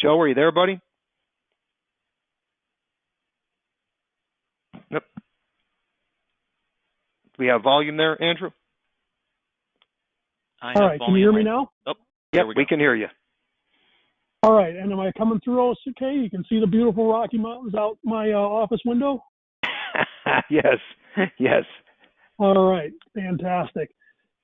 Joe, are you there, buddy? Yep. Do we have volume there, Andrew? All right, can you hear me now? Oh, yep, we can hear you. All right, and am I coming through okay? You can see the beautiful Rocky Mountains out my office window? Yes, yes. All right, fantastic.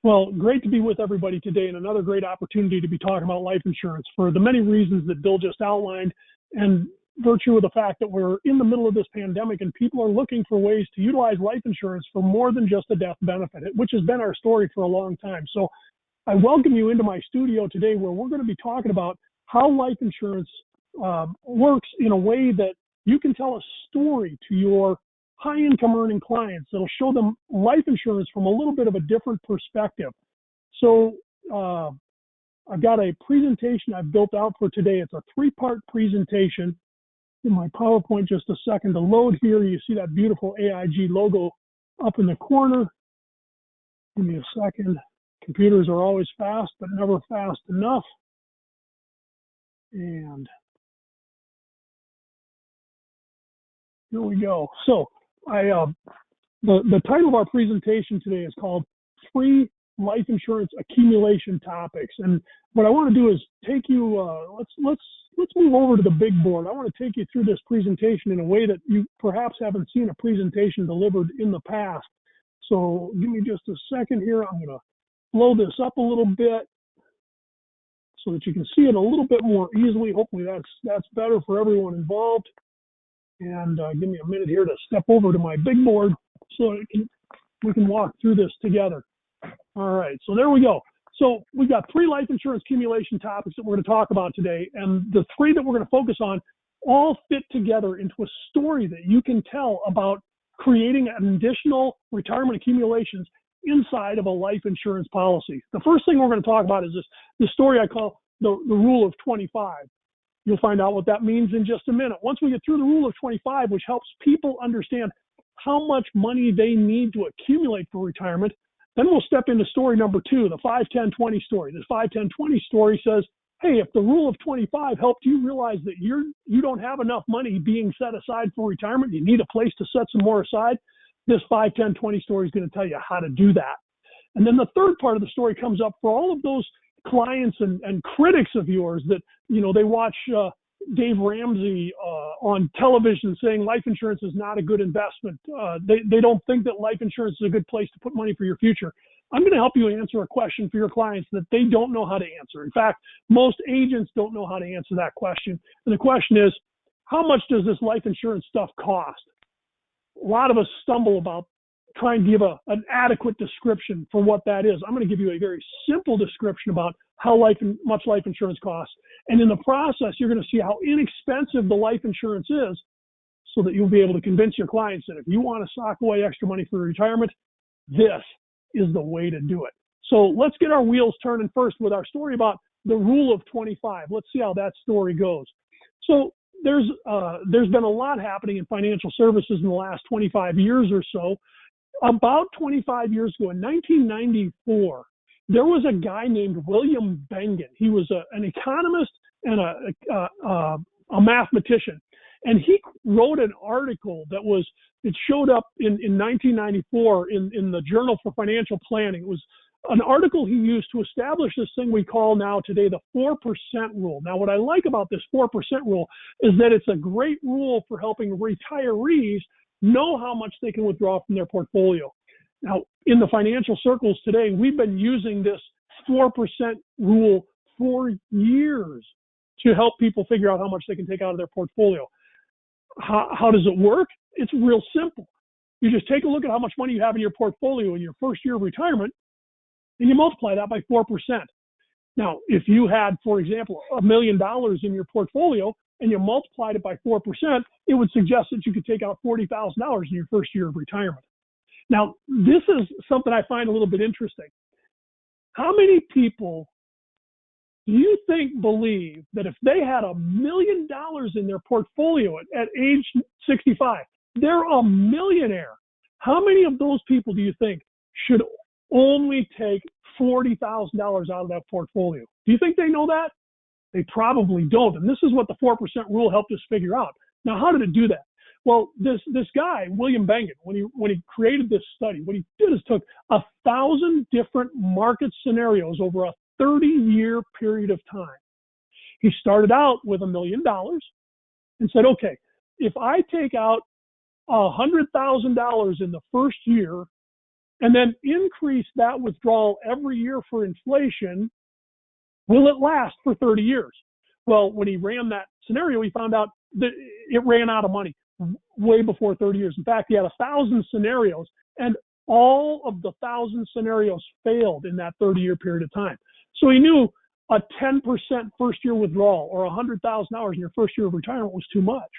Well, great to be with everybody today, and another great opportunity to be talking about life insurance for the many reasons that Bill just outlined, and virtue of the fact that we're in the middle of this pandemic and people are looking for ways to utilize life insurance for more than just a death benefit, which has been our story for a long time. So I welcome you into my studio today where we're going to be talking about how life insurance works in a way that you can tell a story to your high-income earning clients that'll show them life insurance from a little bit of a different perspective. So I've got a presentation I've built out for today. It's a three-part presentation. In my PowerPoint, just a second to load here. You see that beautiful AIG logo up in the corner. Give me a second. Computers are always fast, but never fast enough. And here we go. So the title of our presentation today is called Free Life Insurance Accumulation Topics. And what I want to do is take you, let's move over to the big board. I want to take you through this presentation in a way that you perhaps haven't seen a presentation delivered in the past. So give me just a second here. I'm going to blow this up a little bit so that you can see it a little bit more easily. Hopefully that's better for everyone involved. And give me a minute here to step over to my big board so we can walk through this together. All right, so there we go. So we've got three life insurance accumulation topics that we're going to talk about today, and the three that we're going to focus on all fit together into a story that you can tell about creating an additional retirement accumulations inside of a life insurance policy. The first thing we're going to talk about is the story I call the rule of 25. You'll find out what that means in just a minute. Once we get through the rule of 25, which helps people understand how much money they need to accumulate for retirement, then we'll step into story number two, the 5-10-20 story. This 5-10-20 story says, hey, if the rule of 25 helped you realize that you don't have enough money being set aside for retirement, you need a place to set some more aside, this 5-10-20 story is going to tell you how to do that. And then the third part of the story comes up for all of those clients and critics of yours that, they watch Dave Ramsey on television saying life insurance is not a good investment. They don't think that life insurance is a good place to put money for your future. I'm going to help you answer a question for your clients that they don't know how to answer. In fact, most agents don't know how to answer that question. And the question is, how much does this life insurance stuff cost? A lot of us stumble about trying to give an adequate description for what that is. I'm going to give you a very simple description about how much life insurance costs. And in the process, you're going to see how inexpensive the life insurance is so that you'll be able to convince your clients that if you want to sock away extra money for retirement, this is the way to do it. So let's get our wheels turning first with our story about the rule of 25. Let's see how that story goes. So there's been a lot happening in financial services in the last 25 years or so. About 25 years ago, in 1994, there was a guy named William Bengen. He was an economist and a mathematician. And he wrote an article it showed up in 1994 in the Journal for Financial Planning. It was an article he used to establish this thing we call now today the 4% rule. Now, what I like about this 4% rule is that it's a great rule for helping retirees know how much they can withdraw from their portfolio. Now, in the financial circles today, we've been using this 4% rule for years to help people figure out how much they can take out of their portfolio. How does it work? It's real simple. You just take a look at how much money you have in your portfolio in your first year of retirement, and you multiply that by 4%. Now, if you had, for example, $1 million in your portfolio and you multiplied it by 4%, it would suggest that you could take out $40,000 in your first year of retirement. Now, this is something I find a little bit interesting. How many people do you think believe that if they had $1 million in their portfolio at age 65, they're a millionaire? How many of those people do you think should only take $40,000 out of that portfolio? Do you think they know that? They probably don't. And this is what the 4% rule helped us figure out. Now, how did it do that? Well, this guy, William Bengen, when he created this study, what he did is took 1,000 different market scenarios over a 30-year period of time. He started out with $1 million and said, okay, if I take out $100,000 in the first year and then increase that withdrawal every year for inflation, will it last for 30 years? Well, when he ran that scenario, he found out that it ran out of money way before 30 years. In fact, he had 1,000 scenarios, and all of the 1,000 scenarios failed in that 30-year period of time. So he knew a 10% first-year withdrawal or $100,000 in your first year of retirement was too much.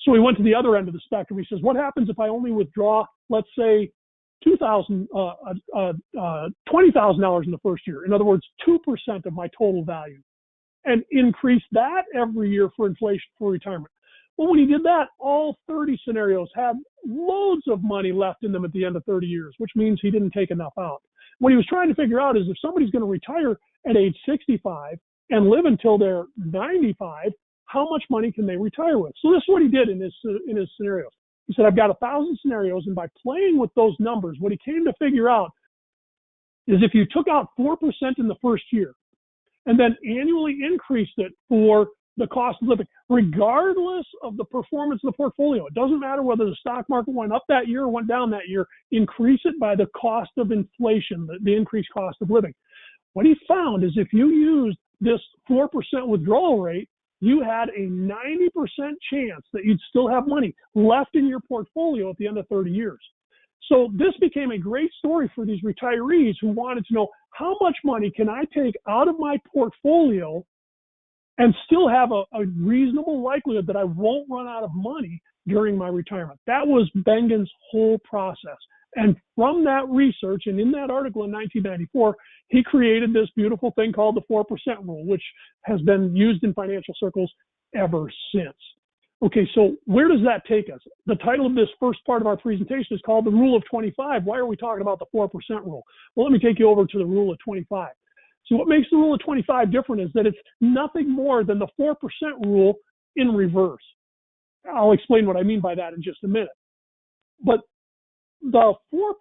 So he went to the other end of the spectrum. He says, what happens if I only withdraw, let's say, $20,000 in the first year? In other words, 2% of my total value, and increase that every year for inflation for retirement. Well, when he did that, all 30 scenarios had loads of money left in them at the end of 30 years, which means he didn't take enough out. What he was trying to figure out is if somebody's going to retire at age 65 and live until they're 95, how much money can they retire with? So this is what he did in his scenarios. He said, I've got 1,000 scenarios, and by playing with those numbers, what he came to figure out is if you took out 4% in the first year and then annually increased it for the cost of living, regardless of the performance of the portfolio. It doesn't matter whether the stock market went up that year or went down that year. Increase it by the cost of inflation, the increased cost of living. What he found is if you used this 4% withdrawal rate, you had a 90% chance that you'd still have money left in your portfolio at the end of 30 years. So this became a great story for these retirees who wanted to know, how much money can I take out of my portfolio and still have a reasonable likelihood that I won't run out of money during my retirement? That was Bengen's whole process. And from that research, and in that article in 1994, he created this beautiful thing called the 4% rule, which has been used in financial circles ever since. Okay, so where does that take us? The title of this first part of our presentation is called the Rule of 25. Why are we talking about the 4% rule? Well, let me take you over to the Rule of 25. So what makes the Rule of 25 different is that it's nothing more than the 4% rule in reverse. I'll explain what I mean by that in just a minute. But the 4%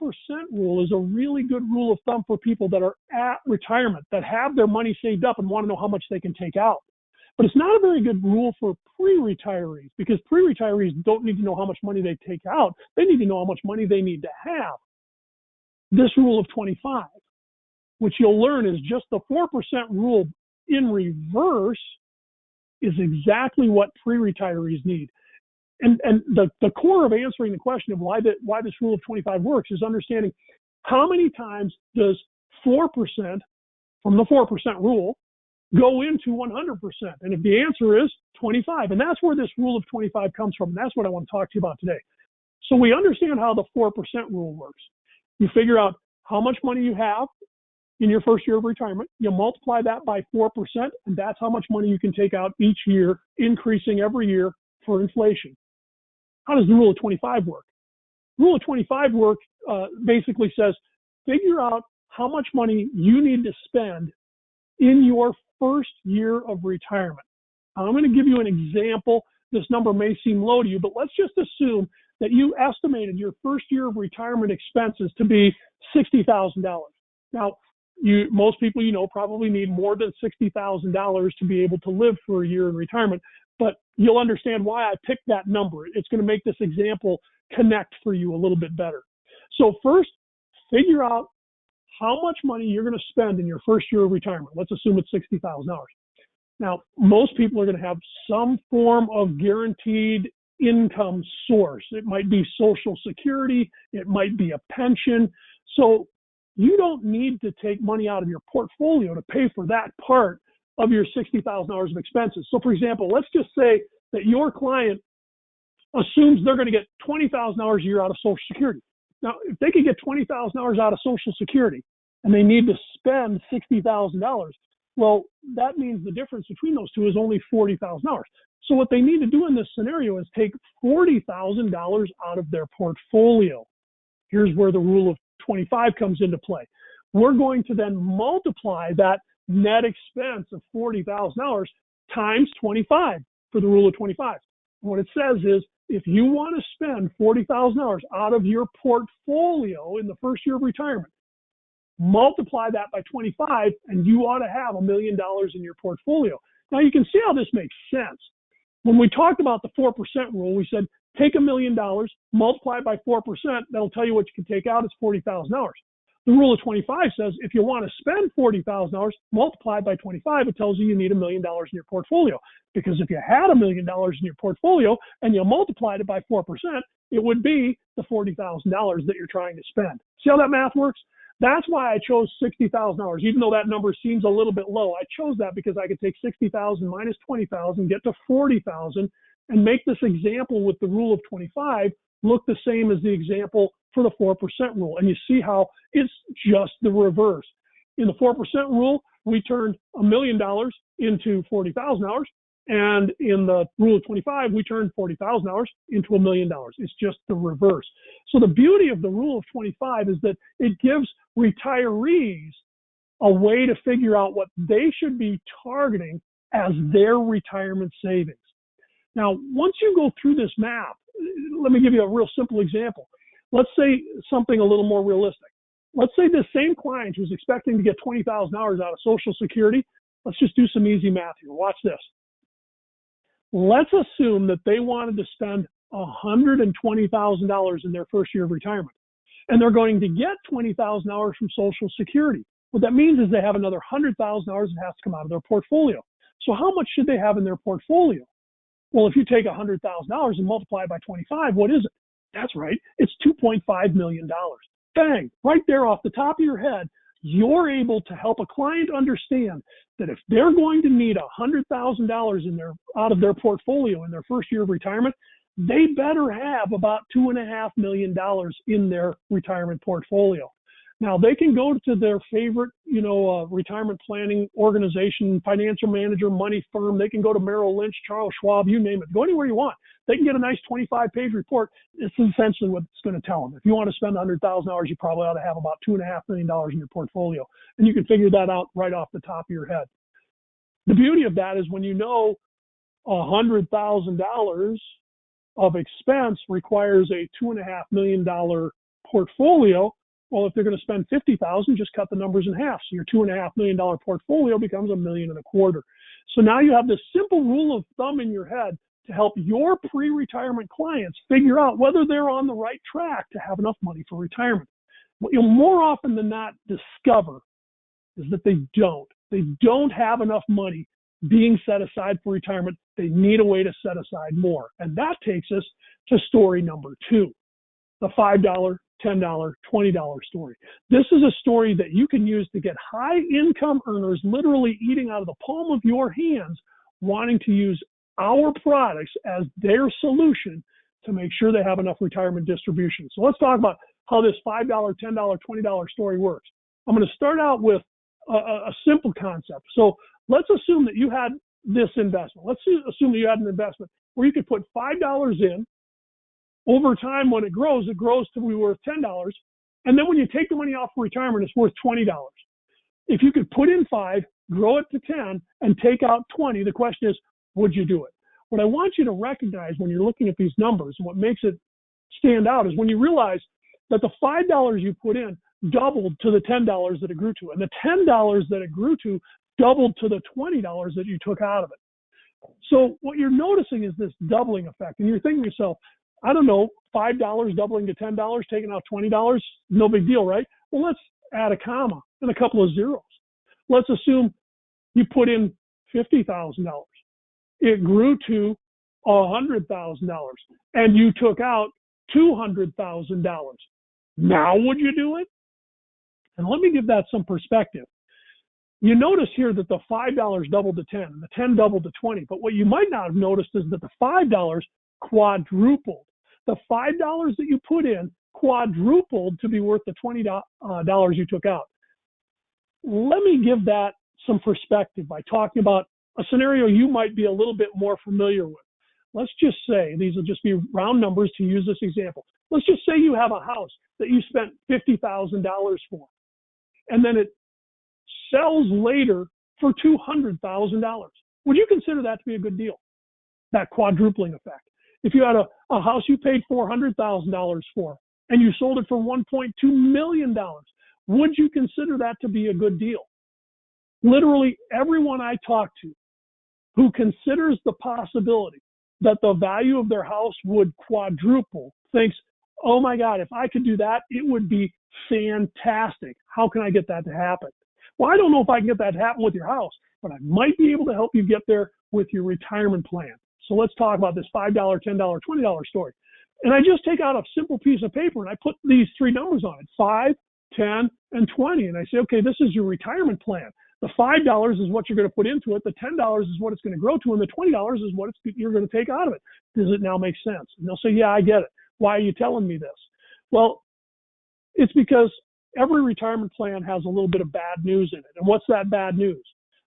rule is a really good rule of thumb for people that are at retirement, that have their money saved up and want to know how much they can take out. But it's not a very good rule for pre-retirees, because pre-retirees don't need to know how much money they take out. They need to know how much money they need to have. This Rule of 25, which you'll learn is just the 4% rule in reverse, is exactly what pre-retirees need. And the core of answering the question of why this Rule of 25 works is understanding how many times does 4% from the 4% rule go into 100%. And if the answer is 25, and that's where this Rule of 25 comes from, and that's what I want to talk to you about today. So we understand how the 4% rule works. You figure out how much money you have in your first year of retirement, you multiply that by 4%, and that's how much money you can take out each year, increasing every year for inflation. How does the Rule of 25 work? Rule of 25 basically says, figure out how much money you need to spend in your first year of retirement. I'm going to give you an example. This number may seem low to you, but let's just assume that you estimated your first year of retirement expenses to be $60,000. Now, most people probably need more than $60,000 to be able to live for a year in retirement, but you'll understand why I picked that number. It's going to make this example connect for you a little bit better. So first, figure out how much money you're going to spend in your first year of retirement. Let's assume it's $60,000. Now, most people are going to have some form of guaranteed income source. It might be Social Security. It might be a pension. So you don't need to take money out of your portfolio to pay for that part of your $60,000 of expenses. So, for example, let's just say that your client assumes they're going to get $20,000 a year out of Social Security. Now, if they could get $20,000 out of Social Security and they need to spend $60,000, well, that means the difference between those two is only $40,000. So what they need to do in this scenario is take $40,000 out of their portfolio. Here's where the Rule of 25 comes into play. We're going to then multiply that net expense of $40,000 times 25 for the rule of 25. And what it says is, if you want to spend $40,000 out of your portfolio in the first year of retirement, multiply that by 25, and you ought to have $1 million in your portfolio. Now, you can see how this makes sense. When we talked about the 4% rule, we said, take $1 million, multiply it by 4%, that'll tell you what you can take out, it's $40,000. The rule of 25 says, if you want to spend $40,000, multiply by 25, it tells you you need $1 million in your portfolio. Because if you had $1 million in your portfolio and you multiplied it by 4%, it would be the $40,000 that you're trying to spend. See how that math works? That's why I chose $60,000, even though that number seems a little bit low. I chose that because I could take $60,000 minus $20,000, get to $40,000, and make this example with the rule of 25 look the same as the example for the 4% rule. And you see how it's just the reverse. In the 4% rule, we turned $1 million into $40,000. And in the rule of 25, we turned $40,000 into $1 million. It's just the reverse. So the beauty of the rule of 25 is that it gives retirees a way to figure out what they should be targeting as their retirement savings. Now, once you go through this math, let me give you a real simple example. Let's say something a little more realistic. Let's say this same client who's expecting to get $20,000 out of Social Security. Let's just do some easy math here. Watch this. Let's assume that they wanted to spend $120,000 in their first year of retirement, and they're going to get $20,000 from Social Security. What that means is they have another $100,000 that has to come out of their portfolio. So how much should they have in their portfolio? Well, if you take $100,000 and multiply it by 25, what is it? That's right. It's $2.5 million. Bang, right there off the top of your head, you're able to help a client understand that if they're going to need $100,000 out of their portfolio in their first year of retirement, they better have about $2.5 million in their retirement portfolio. Now, they can go to their favorite, retirement planning organization, financial manager, money firm. They can go to Merrill Lynch, Charles Schwab, you name it. Go anywhere you want. They can get a nice 25-page report. It's essentially what it's going to tell them. If you want to spend $100,000, you probably ought to have about $2.5 million in your portfolio. And you can figure that out right off the top of your head. The beauty of that is when you know $100,000 of expense requires a $2.5 million portfolio, well, if they're going to spend $50,000, just cut the numbers in half. So your $2.5 million portfolio becomes $1.25 million. So now you have this simple rule of thumb in your head to help your pre-retirement clients figure out whether they're on the right track to have enough money for retirement. What you'll more often than not discover is that they don't. They don't have enough money being set aside for retirement. They need a way to set aside more. And that takes us to story number 2, the $5, $10, $20 story. This is a story that you can use to get high income earners literally eating out of the palm of your hands, wanting to use our products as their solution to make sure they have enough retirement distribution. So let's talk about how this $5, $10, $20 story works. I'm going to start out with a simple concept. So let's assume that you had this investment. Let's assume that you had an investment where you could put $5 in. Over time, when it grows to be worth $10. And then when you take the money off for retirement, it's worth $20. If you could put in 5, grow it to 10, and take out 20, the question is, would you do it? What I want you to recognize when you're looking at these numbers, and what makes it stand out, is when you realize that the $5 you put in doubled to the $10 that it grew to, and the $10 that it grew to doubled to the $20 that you took out of it. So what you're noticing is this doubling effect, and you're thinking to yourself, I don't know, $5 doubling to $10, taking out $20, no big deal, right? Well, let's add a comma and a couple of zeros. Let's assume you put in $50,000. It grew to $100,000, and you took out $200,000. Now would you do it? And let me give that some perspective. You notice here that the $5 doubled to 10, and the 10 doubled to 20. But what you might not have noticed is that the $5 quadrupled. The $5 that you put in quadrupled to be worth the $20 you took out. Let me give that some perspective by talking about a scenario you might be a little bit more familiar with. Let's just say, these will just be round numbers to use this example. Let's just say you have a house that you spent $50,000 for, and then it sells later for $200,000. Would you consider that to be a good deal? That quadrupling effect. If you had a house you paid $400,000 for and you sold it for $1.2 million, would you consider that to be a good deal? Literally everyone I talk to who considers the possibility that the value of their house would quadruple thinks, oh my God, if I could do that, it would be fantastic. How can I get that to happen? Well, I don't know if I can get that to happen with your house, but I might be able to help you get there with your retirement plan. So let's talk about this $5, $10, $20 story. And I just take out a simple piece of paper and I put these three numbers on it, 5, 10, and 20. And I say, okay, this is your retirement plan. The $5 is what you're going to put into it. The $10 is what it's going to grow to. And the $20 is what you're going to take out of it. Does it now make sense? And they'll say, yeah, I get it. Why are you telling me this? Well, it's because every retirement plan has a little bit of bad news in it. And what's that bad news?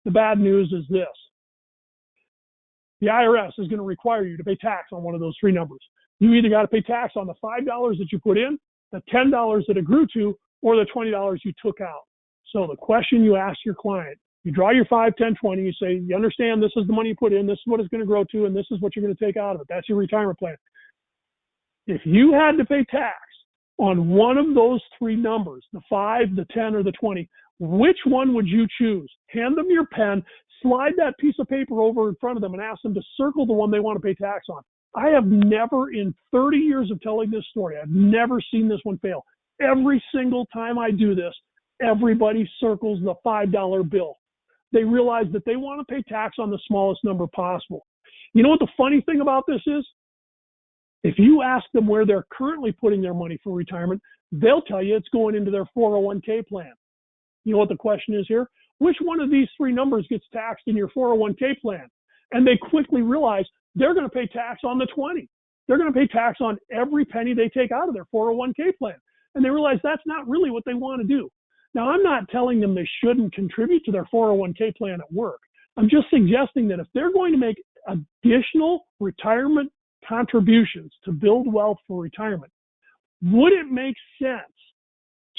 The bad news is this. The IRS is going to require you to pay tax on one of those three numbers. You either got to pay tax on the $5 that you put in, the $10 that it grew to, or the $20 you took out. So the question you ask your client, you draw your 5, 10, 20, you say, you understand this is the money you put in, this is what it's going to grow to, and this is what you're going to take out of it. That's your retirement plan. If you had to pay tax on one of those three numbers, the 5, the 10, or the 20, which one would you choose? Hand them your pen, slide that piece of paper over in front of them, and ask them to circle the one they want to pay tax on. I have never, in 30 years of telling this story, I've never seen this one fail. Every single time I do this, everybody circles the $5 bill. They realize that they want to pay tax on the smallest number possible. You know what the funny thing about this is? If you ask them where they're currently putting their money for retirement, they'll tell you it's going into their 401k plan. You know what the question is here? Which one of these three numbers gets taxed in your 401k plan? And they quickly realize they're going to pay tax on the 20. They're going to pay tax on every penny they take out of their 401k plan. And they realize that's not really what they want to do. Now, I'm not telling them they shouldn't contribute to their 401k plan at work. I'm just suggesting that if they're going to make additional retirement contributions to build wealth for retirement, would it make sense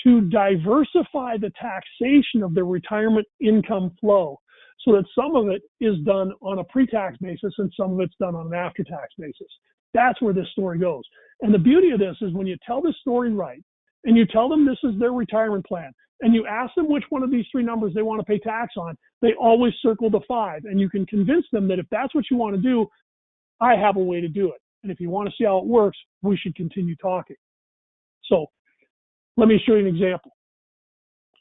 to diversify the taxation of their retirement income flow so that some of it is done on a pre-tax basis and some of it's done on an after-tax basis? That's where this story goes. And the beauty of this is when you tell this story right and you tell them this is their retirement plan and you ask them which one of these three numbers they want to pay tax on, they always circle the 5. And you can convince them that if that's what you want to do, I have a way to do it. And if you want to see how it works, we should continue talking. So let me show you an example.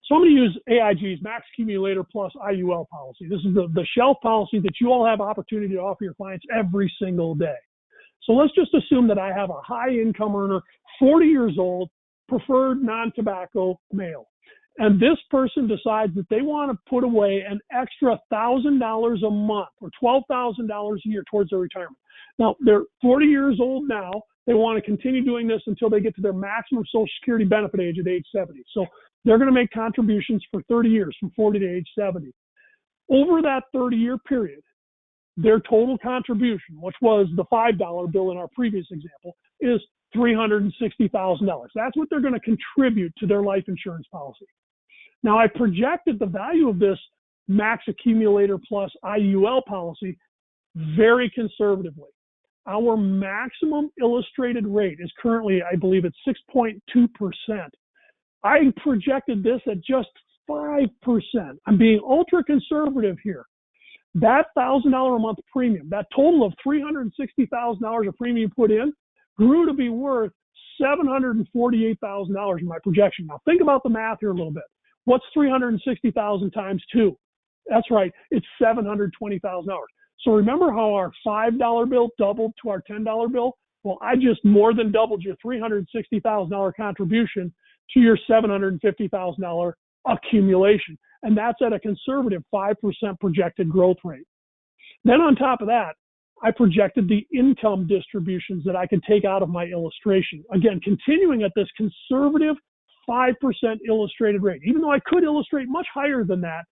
So I'm going to use AIG's Max Accumulator Plus IUL policy. This is the shelf policy that you all have opportunity to offer your clients every single day. So let's just assume that I have a high income earner, 40 years old, preferred non-tobacco male. And this person decides that they want to put away an extra $1,000 a month or $12,000 a year towards their retirement. Now, they're 40 years old now. They want to continue doing this until they get to their maximum Social Security benefit age at age 70. So they're going to make contributions for 30 years, from 40 to age 70. Over that 30-year period, their total contribution, which was the $5 bill in our previous example, is $360,000. That's what they're going to contribute to their life insurance policy. Now, I projected the value of this Max Accumulator Plus IUL policy very conservatively. Our maximum illustrated rate is currently, I believe, at 6.2%. I projected this at just 5%. I'm being ultra conservative here. That $1,000 a month premium, that total of $360,000 of premium put in, grew to be worth $748,000 in my projection. Now think about the math here a little bit. What's 360,000 times 2? That's right, it's $720,000. So remember how our $5 bill doubled to our $10 bill? Well, I just more than doubled your $360,000 contribution to your $750,000 accumulation. And that's at a conservative 5% projected growth rate. Then on top of that, I projected the income distributions that I could take out of my illustration. Again, continuing at this conservative 5% illustrated rate. Even though I could illustrate much higher than that,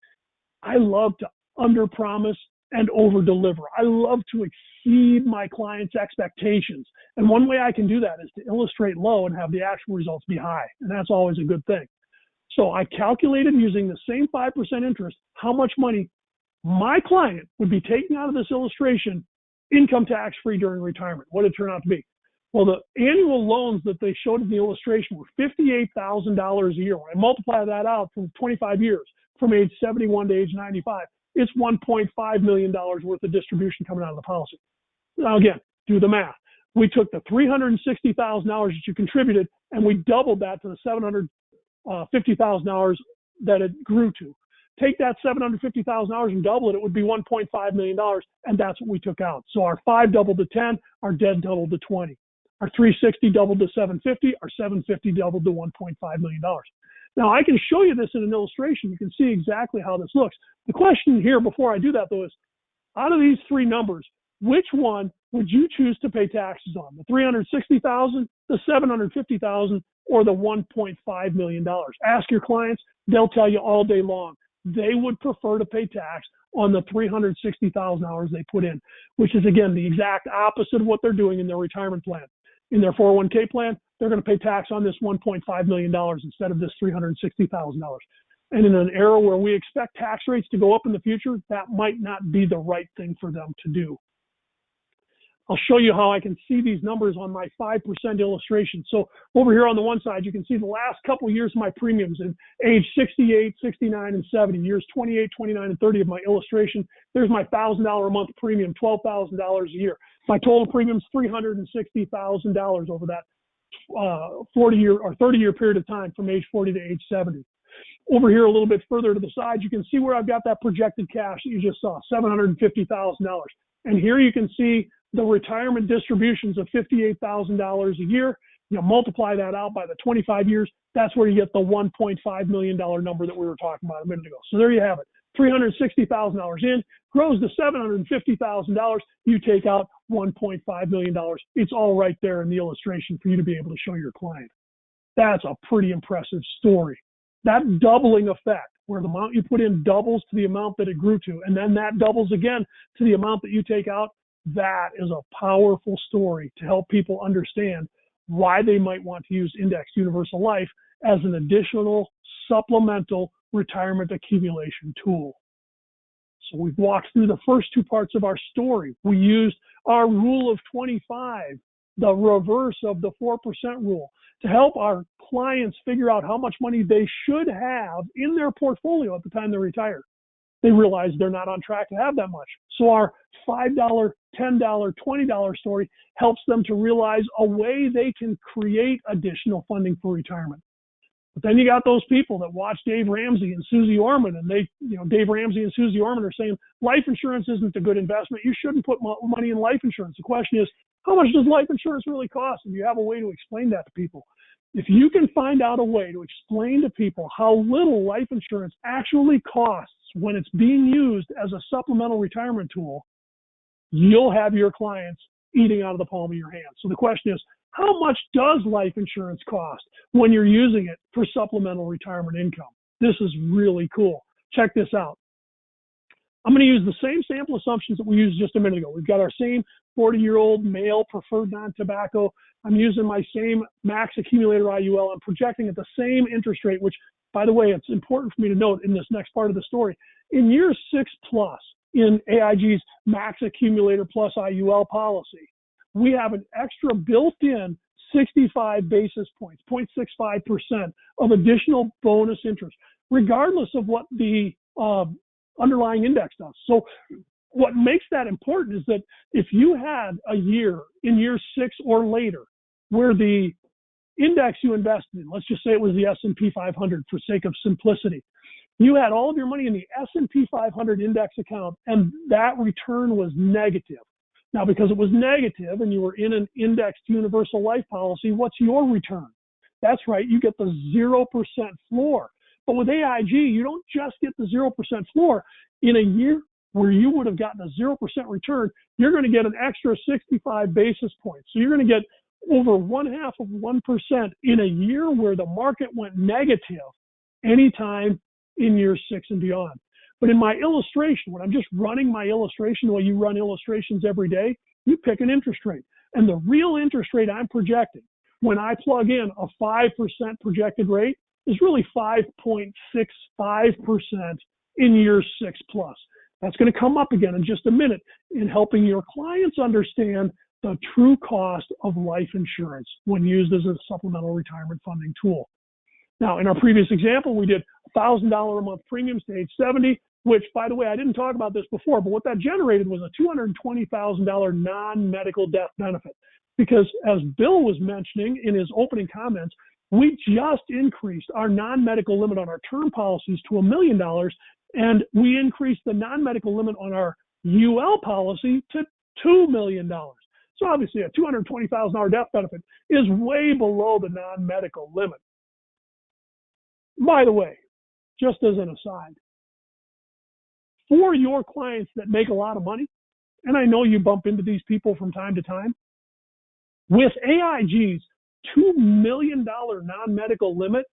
I love to underpromise and over-deliver. I love to exceed my clients' expectations. And one way I can do that is to illustrate low and have the actual results be high. And that's always a good thing. So I calculated using the same 5% interest how much money my client would be taking out of this illustration income tax free during retirement. What did it turn out to be? Well, the annual loans that they showed in the illustration were $58,000 a year. When I multiply that out from 25 years, from age 71 to age 95, it's $1.5 million worth of distribution coming out of the policy. Now, again, do the math. We took the $360,000 that you contributed and we doubled that to the $750,000 that it grew to. Take that $750,000 and double it, it would be $1.5 million, and that's what we took out. So our 5 doubled to 10, our dead doubled to 20. Our 360 doubled to 750, our 750 doubled to $1.5 million. Now, I can show you this in an illustration. You can see exactly how this looks. The question here before I do that, though, is out of these three numbers, which one would you choose to pay taxes on? The $360,000, the $750,000, or the $1.5 million? Ask your clients. They'll tell you all day long. They would prefer to pay tax on the $360,000 they put in, which is, again, the exact opposite of what they're doing in their retirement plan. In their 401k plan, they're going to pay tax on this $1.5 million instead of this $360,000. And in an era where we expect tax rates to go up in the future, that might not be the right thing for them to do. I'll show you how I can see these numbers on my 5% illustration. So over here on the one side, you can see the last couple of years of my premiums in age 68, 69, and 70, years 28, 29, and 30 of my illustration. There's my $1,000 a month premium, $12,000 a year. My total premium is $360,000 over that 40-year or 30-year period of time from age 40 to age 70. Over here a little bit further to the side, you can see where I've got that projected cash that you just saw, $750,000. And here you can see the retirement distributions of $58,000 a year. You know, multiply that out by the 25 years. That's where you get the $1.5 million number that we were talking about a minute ago. So there you have it. $360,000 in, grows to $750,000. You take out $1.5 million. It's all right there in the illustration for you to be able to show your client. That's a pretty impressive story. That doubling effect, where the amount you put in doubles to the amount that it grew to, and then that doubles again to the amount that you take out, that is a powerful story to help people understand why they might want to use indexed universal life as an additional supplemental retirement accumulation tool. So we've walked through the first two parts of our story. We used our rule of 25, the reverse of the 4% rule, to help our clients figure out how much money they should have in their portfolio at the time they retire. They realize they're not on track to have that much. So our $5, $10, $20 story helps them to realize a way they can create additional funding for retirement. But then you got those people that watch Dave Ramsey and Susie Orman, and Dave Ramsey and Susie Orman are saying life insurance isn't a good investment. You shouldn't put money in life insurance. The question is, how much does life insurance really cost? And do you have a way to explain that to people? If you can find out a way to explain to people how little life insurance actually costs when it's being used as a supplemental retirement tool, you'll have your clients eating out of the palm of your hand. So the question is, how much does life insurance cost when you're using it for supplemental retirement income? This is really cool. Check this out. I'm going to use the same sample assumptions that we used just a minute ago. We've got our same 40-year-old male preferred non-tobacco. I'm using my same max accumulator IUL. I'm projecting at the same interest rate, which, by the way, it's important for me to note in this next part of the story. In year 6+ in AIG's max accumulator plus IUL policy, we have an extra built-in 65 basis points, 0.65% of additional bonus interest, regardless of what the underlying index does. So what makes that important is that if you had a year in year 6 or later where the index you invested in, let's just say it was the S&P 500 for sake of simplicity, you had all of your money in the S&P 500 index account and that return was negative. Now, because it was negative and you were in an indexed universal life policy, what's your return? That's right, you get the 0% floor. But with AIG, you don't just get the 0% floor. In a year where you would have gotten a 0% return, you're going to get an extra 65 basis points. So you're going to get over 0.5% in a year where the market went negative anytime in year 6 and beyond. But in my illustration, when I'm just running my illustration the way you run illustrations every day, you pick an interest rate. And the real interest rate I'm projecting, when I plug in a 5% projected rate, is really 5.65% in year 6 plus. That's going to come up again in just a minute in helping your clients understand the true cost of life insurance when used as a supplemental retirement funding tool. Now, in our previous example, we did $1,000 a month premiums to age 70, which, by the way, I didn't talk about this before, but what that generated was a $220,000 non-medical death benefit. Because as Bill was mentioning in his opening comments, we just increased our non-medical limit on our term policies to $1 million, and we increased the non-medical limit on our UL policy to $2 million. So obviously a $220,000 death benefit is way below the non-medical limit. By the way, just as an aside, for your clients that make a lot of money, and I know you bump into these people from time to time, with AIG's $2 million non-medical limit,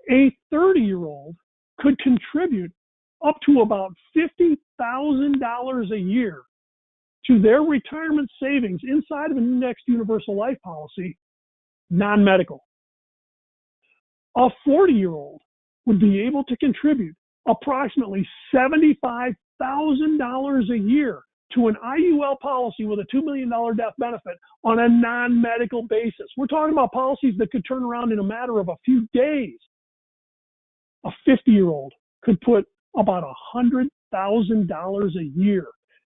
a 30-year-old could contribute up to about $50,000 a year to their retirement savings inside of an indexed universal life policy, non-medical. A 40-year-old would be able to contribute approximately $75,000 a year to an IUL policy with a $2 million death benefit on a non-medical basis. We're talking about policies that could turn around in a matter of a few days. A 50-year-old could put about $100,000 a year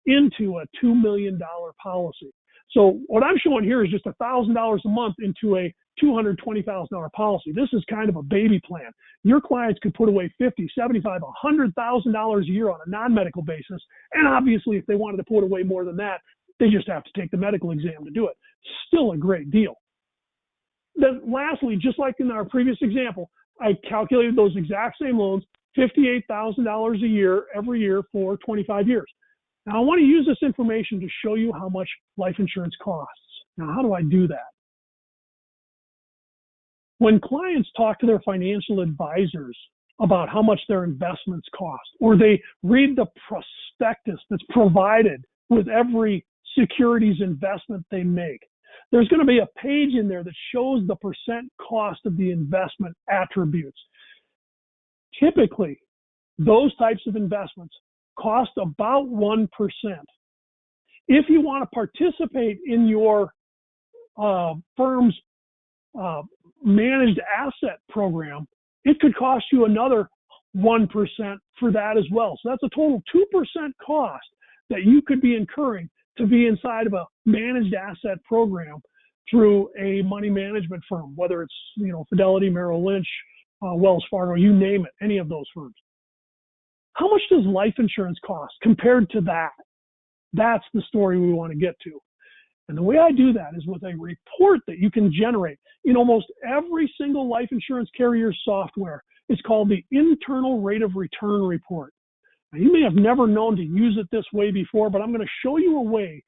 into a $2 million policy. So what I'm showing here is just $1,000 a month into a $220,000 policy. This is kind of a baby plan. Your clients could put away $50,000, $75,000, $100,000 a year on a non-medical basis. And obviously, if they wanted to put away more than that, they just have to take the medical exam to do it. Still a great deal. Then lastly, just like in our previous example, I calculated those exact same loans, $58,000 a year every year for 25 years. Now, I want to use this information to show you how much life insurance costs. Now, how do I do that? When clients talk to their financial advisors about how much their investments cost, or they read the prospectus that's provided with every securities investment they make, there's going to be a page in there that shows the percent cost of the investment attributes. Typically, those types of investments cost about 1%. If you want to participate in your firm's managed asset program, it could cost you another 1% for that as well. So that's a total 2% cost that you could be incurring to be inside of a managed asset program through a money management firm, whether it's Fidelity, Merrill Lynch, Wells Fargo, you name it, any of those firms. How much does life insurance cost compared to that? That's the story we want to get to. And the way I do that is with a report that you can generate in almost every single life insurance carrier's software. It's called the Internal Rate of Return Report. Now, you may have never known to use it this way before, but I'm going to show you a way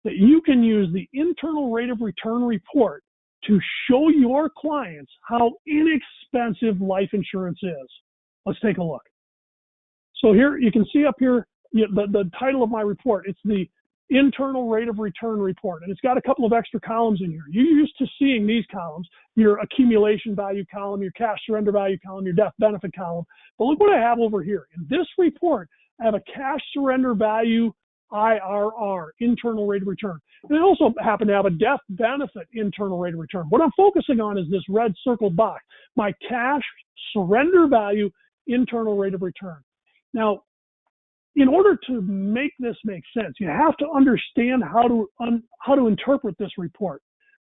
that you can use the Internal Rate of Return Report to show your clients how inexpensive life insurance is. Let's take a look. So here, you can see up here, the title of my report. It's the Internal Rate of Return Report, and it's got a couple of extra columns in here. You're used to seeing these columns, your accumulation value column, your cash surrender value column, your death benefit column. But look what I have over here. In this report, I have a cash surrender value IRR, internal rate of return. And I also happen to have a death benefit internal rate of return. What I'm focusing on is this red circled box, my cash surrender value internal rate of return. Now, in order to make this make sense, you have to understand how to interpret this report.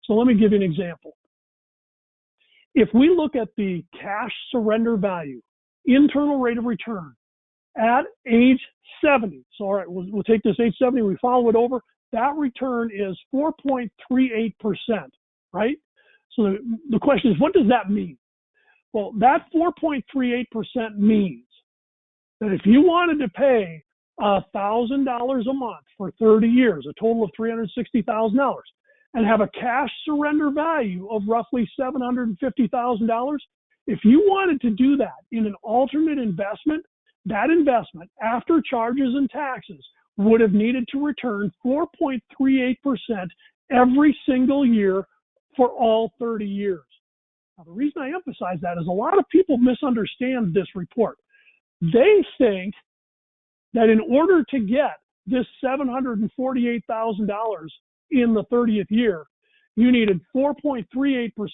So let me give you an example. If we look at the cash surrender value, internal rate of return at age 70, so all right, we'll take this age 70, we follow it over, that return is 4.38%, right? So the question is, what does that mean? Well, that 4.38% means that if you wanted to pay $1,000 a month for 30 years, a total of $360,000, and have a cash surrender value of roughly $750,000, if you wanted to do that in an alternate investment, that investment, after charges and taxes, would have needed to return 4.38% every single year for all 30 years. Now, the reason I emphasize that is a lot of people misunderstand this report. They think that in order to get this $748,000 in the 30th year, you needed 4.38%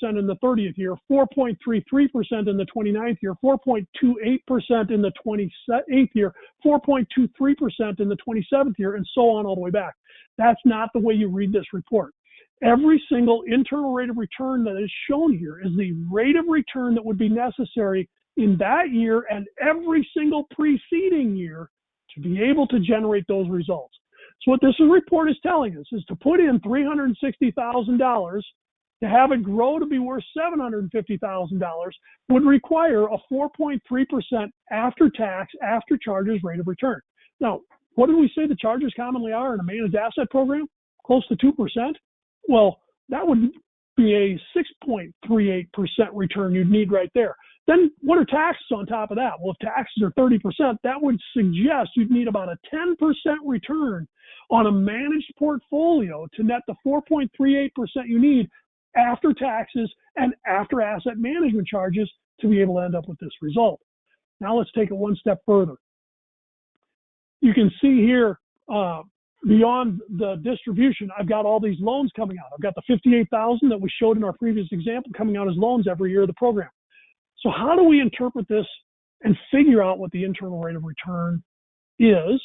in the 30th year, 4.33% in the 29th year, 4.28% in the 28th year, 4.23% in the 27th year, and so on all the way back. That's not the way you read this report. Every single internal rate of return that is shown here is the rate of return that would be necessary in that year and every single preceding year to be able to generate those results. So what this report is telling us is to put in $360,000 to have it grow to be worth $750,000 would require a 4.3% after tax, after charges rate of return. Now, what do we say the charges commonly are in a managed asset program? Close to 2%? Well, that would be a 6.38% return you'd need right there. Then what are taxes on top of that? Well, if taxes are 30%, that would suggest you'd need about a 10% return on a managed portfolio to net the 4.38% you need after taxes and after asset management charges to be able to end up with this result. Now let's take it one step further. You can see here, beyond the distribution, I've got all these loans coming out. I've got the $58,000 that we showed in our previous example coming out as loans every year of the program. So how do we interpret this and figure out what the internal rate of return is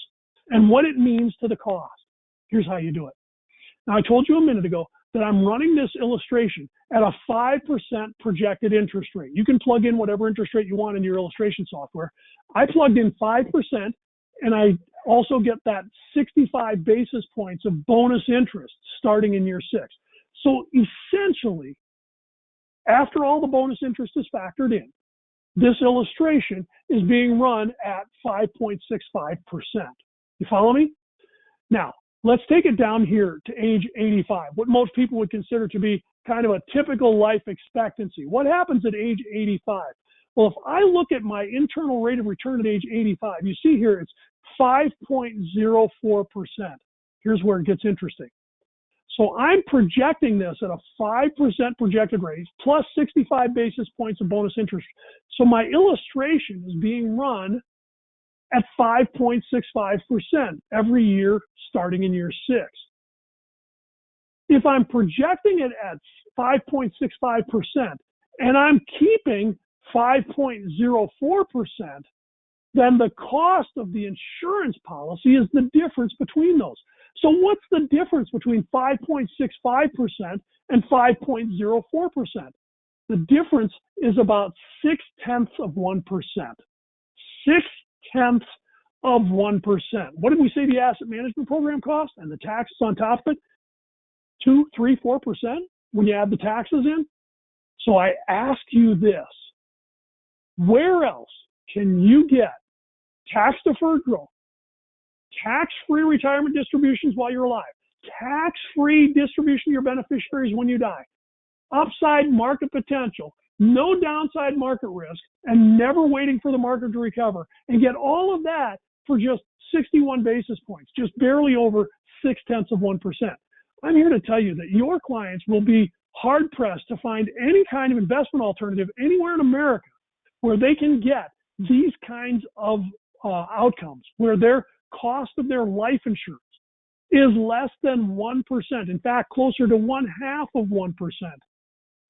and what it means to the cost? Here's how you do it. Now, I told you a minute ago that I'm running this illustration at a 5% projected interest rate. You can plug in whatever interest rate you want in your illustration software. I plugged in 5%, and I also get that 65 basis points of bonus interest starting in year 6. So essentially, after all the bonus interest is factored in, this illustration is being run at 5.65%. You follow me? Now, let's take it down here to age 85, what most people would consider to be kind of a typical life expectancy. What happens at age 85? Well, if I look at my internal rate of return at age 85, you see here it's 5.04%. Here's where it gets interesting. So I'm projecting this at a 5% projected rate plus 65 basis points of bonus interest. So my illustration is being run at 5.65% every year starting in year 6. If I'm projecting it at 5.65% and I'm keeping 5.04%, then the cost of the insurance policy is the difference between those. So what's the difference between 5.65% and 5.04%? The difference is about 0.6%. 0.6%. What did we say the asset management program cost and the taxes on top of it? 2, 3, 4% when you add the taxes in. So I ask you this, where else can you get tax-deferred growth, tax-free retirement distributions while you're alive, tax-free distribution to your beneficiaries when you die, upside market potential, no downside market risk, and never waiting for the market to recover, and get all of that for just 61 basis points, just barely over 0.6%? I'm here to tell you that your clients will be hard-pressed to find any kind of investment alternative anywhere in America where they can get these kinds of outcomes, where their cost of their life insurance is less than 1%. In fact, closer to 0.5%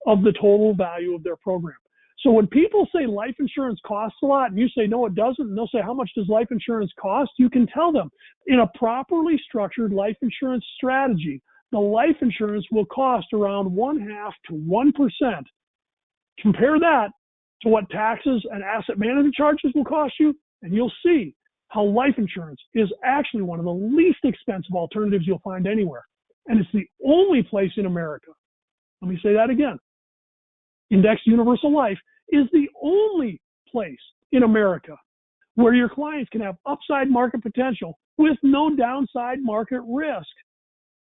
of the total value of their program. So when people say life insurance costs a lot, and you say, no, it doesn't, and they'll say, how much does life insurance cost? You can tell them, in a properly structured life insurance strategy, the life insurance will cost around 0.5% to 1%. Compare that to what taxes and asset management charges will cost you, and you'll see how life insurance is actually one of the least expensive alternatives you'll find anywhere. And it's the only place in America. Let me say that again. Indexed Universal Life is the only place in America where your clients can have upside market potential with no downside market risk.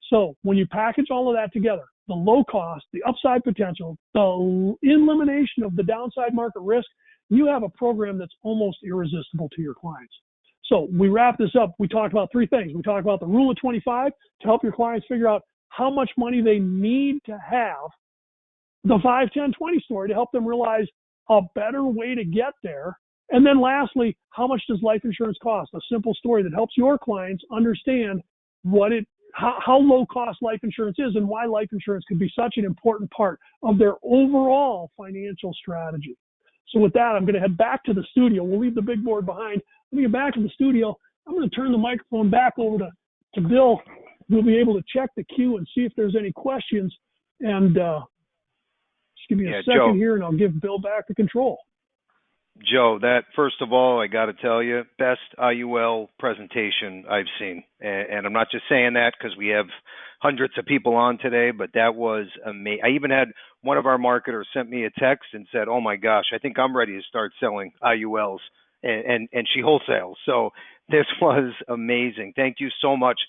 So when you package all of that together, the low cost, the upside potential, the elimination of the downside market risk, you have a program that's almost irresistible to your clients. So we wrap this up. We talked about 3 things. We talked about the rule of 25 to help your clients figure out how much money they need to have the 5, 10, 20 story to help them realize a better way to get there. And then lastly, how much does life insurance cost? A simple story that helps your clients understand how low cost life insurance is and why life insurance could be such an important part of their overall financial strategy. So with that, I'm going to head back to the studio. We'll leave the big board behind. Let me get back to the studio. I'm going to turn the microphone back over to Bill. We'll be able to check the queue and see if there's any questions. And just give me a second Joe, here, and I'll give Bill back the control. Joe, that first of all, I got to tell you, best IUL presentation I've seen. And I'm not just saying that because we have hundreds of people on today, but that was amazing. I even had one of our marketers sent me a text and said, "Oh my gosh, I think I'm ready to start selling IULs." And she wholesales. So this was amazing. Thank you so much